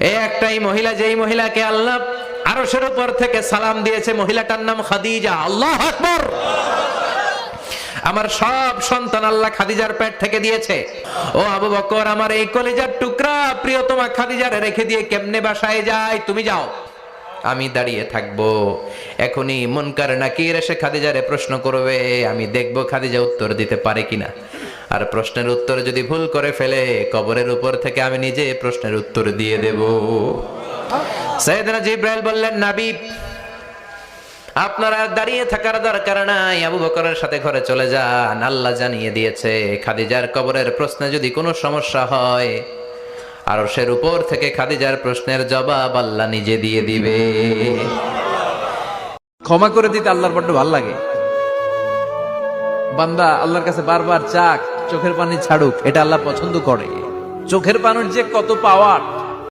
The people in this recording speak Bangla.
এই একটাই মহিলা, যেই মহিলাকে আল্লাহ আরশের উপর থেকে সালাম দিয়েছে, মহিলাটার নাম খাদিজা। আল্লাহু আকবার। আমার সব সন্তান আল্লাহ খাদিজার পেট থেকে দিয়েছে। ও আবু বকর, আমার এই কলিজার টুকরা প্রিয়তমা খাদিজারে রেখে দিয়ে কেমনে বাসায় যায়? তুমি যাও, আমি দাঁড়িয়ে থাকবো। এখনই মুনকার নাকির এসে খাদিজারে প্রশ্ন করবে, আমি দেখবো খাদিজা উত্তর দিতে পারে কিনা। আর প্রশ্নের উত্তর যদি ভুল করে ফেলে, কবরের উপর থেকে আমি নিজে প্রশ্নের উত্তর দিয়ে দেব। সাইয়েদনা জিবরাইল বললেন, নবী আপনারা দাঁড়িয়ে থাকার দরকার নাই, আবু বকরের সাথে ঘরে চলে যান। আল্লাহ জানিয়ে দিয়েছে, খাদিজার কবরের প্রশ্নে যদি কোনো সমস্যা হয়, আরশের উপর থেকে খাদিজার প্রশ্নের জবাব আল্লাহ নিজে দিয়ে দিবে। ক্ষমা করে দিতে আল্লাহর বড্ড ভালো লাগে। বান্দা আল্লাহর কাছে বারবার চাক, চোখের পানি ছাড়ুক, এটা আল্লাহ পছন্দ করে। চোখের পানির যে কত পাওয়ার,